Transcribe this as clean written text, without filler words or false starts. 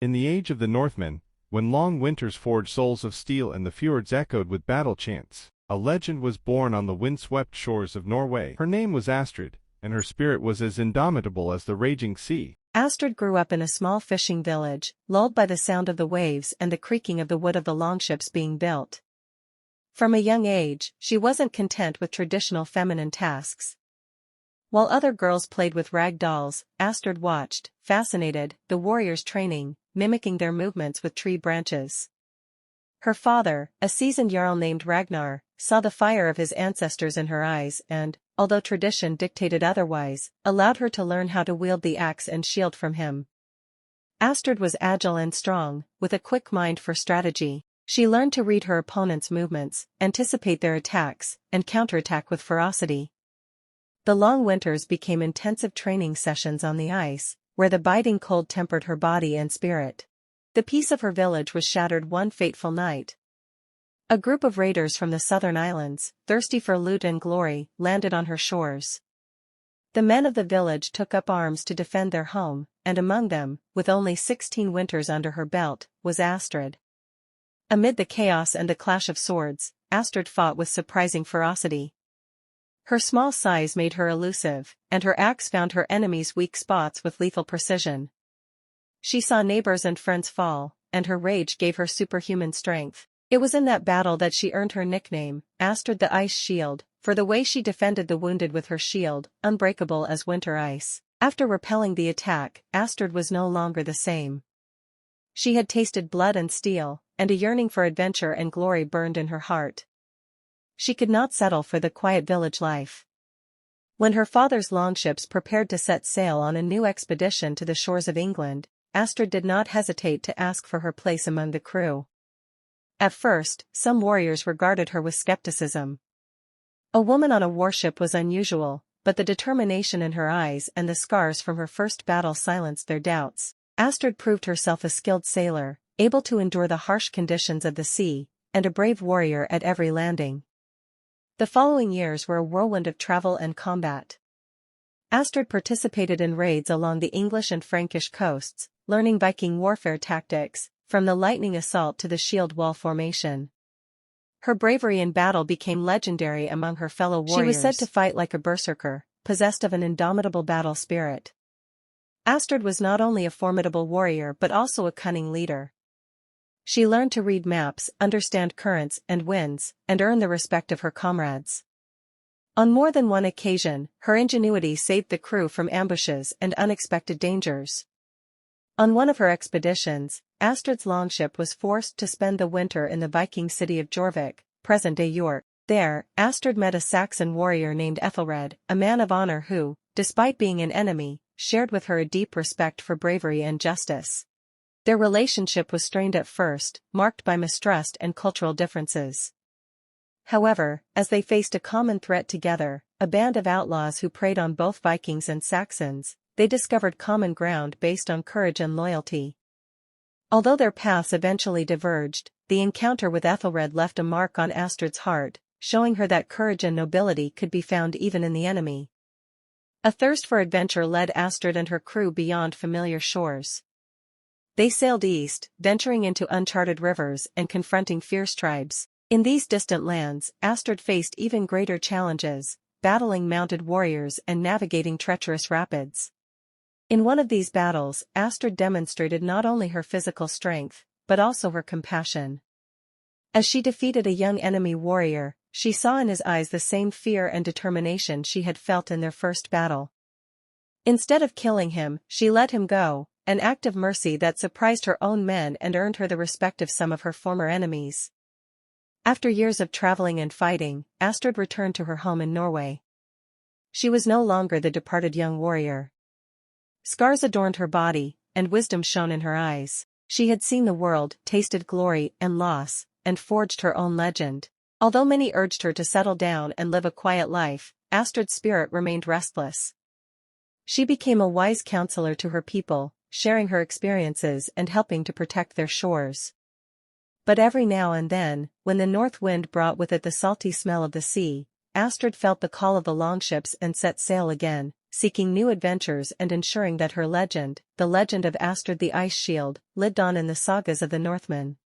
In the age of the Northmen, when long winters forged souls of steel and the fjords echoed with battle chants, a legend was born on the windswept shores of Norway. Her name was Astrid, and her spirit was as indomitable as the raging sea. Astrid grew up in a small fishing village, lulled by the sound of the waves and the creaking of the wood of the longships being built. From a young age, she wasn't content with traditional feminine tasks. While other girls played with rag dolls, Astrid watched, fascinated, the warriors training, mimicking their movements with tree branches. Her father, a seasoned jarl named Ragnar, saw the fire of his ancestors in her eyes and, although tradition dictated otherwise, allowed her to learn how to wield the axe and shield from him. Astrid was agile and strong, with a quick mind for strategy. She learned to read her opponent's movements, anticipate their attacks, and counterattack with ferocity. The long winters became intensive training sessions on the ice, where the biting cold tempered her body and spirit. The peace of her village was shattered one fateful night. A group of raiders from the southern islands, thirsty for loot and glory, landed on her shores. The men of the village took up arms to defend their home, and among them, with only 16 winters under her belt, was Astrid. Amid the chaos and the clash of swords, Astrid fought with surprising ferocity. Her small size made her elusive, and her axe found her enemies' weak spots with lethal precision. She saw neighbors and friends fall, and her rage gave her superhuman strength. It was in that battle that she earned her nickname, Astrid the Ice Shield, for the way she defended the wounded with her shield, unbreakable as winter ice. After repelling the attack, Astrid was no longer the same. She had tasted blood and steel, and a yearning for adventure and glory burned in her heart. She could not settle for the quiet village life. When her father's longships prepared to set sail on a new expedition to the shores of England, Astrid did not hesitate to ask for her place among the crew. At first, some warriors regarded her with skepticism. A woman on a warship was unusual, but the determination in her eyes and the scars from her first battle silenced their doubts. Astrid proved herself a skilled sailor, able to endure the harsh conditions of the sea, and a brave warrior at every landing. The following years were a whirlwind of travel and combat. Astrid participated in raids along the English and Frankish coasts, learning Viking warfare tactics, from the lightning assault to the shield wall formation. Her bravery in battle became legendary among her fellow warriors. She was said to fight like a berserker, possessed of an indomitable battle spirit. Astrid was not only a formidable warrior but also a cunning leader. She learned to read maps, understand currents and winds, and earn the respect of her comrades. On more than one occasion, her ingenuity saved the crew from ambushes and unexpected dangers. On one of her expeditions, Astrid's longship was forced to spend the winter in the Viking city of Jorvik, present-day York. There, Astrid met a Saxon warrior named Ethelred, a man of honor who, despite being an enemy, shared with her a deep respect for bravery and justice. Their relationship was strained at first, marked by mistrust and cultural differences. However, as they faced a common threat together, a band of outlaws who preyed on both Vikings and Saxons, they discovered common ground based on courage and loyalty. Although their paths eventually diverged, the encounter with Ethelred left a mark on Astrid's heart, showing her that courage and nobility could be found even in the enemy. A thirst for adventure led Astrid and her crew beyond familiar shores. They sailed east, venturing into uncharted rivers and confronting fierce tribes. In these distant lands, Astrid faced even greater challenges, battling mounted warriors and navigating treacherous rapids. In one of these battles, Astrid demonstrated not only her physical strength, but also her compassion. As she defeated a young enemy warrior, she saw in his eyes the same fear and determination she had felt in their first battle. Instead of killing him, she let him go, an act of mercy that surprised her own men and earned her the respect of some of her former enemies. After years of traveling and fighting, Astrid returned to her home in Norway. She was no longer the departed young warrior. Scars adorned her body, and wisdom shone in her eyes. She had seen the world, tasted glory and loss, and forged her own legend. Although many urged her to settle down and live a quiet life, Astrid's spirit remained restless. She became a wise counselor to her people, sharing her experiences and helping to protect their shores. But every now and then, when the north wind brought with it the salty smell of the sea, Astrid felt the call of the longships and set sail again, seeking new adventures and ensuring that her legend, the legend of Astrid the Ice Shield, lived on in the sagas of the Northmen.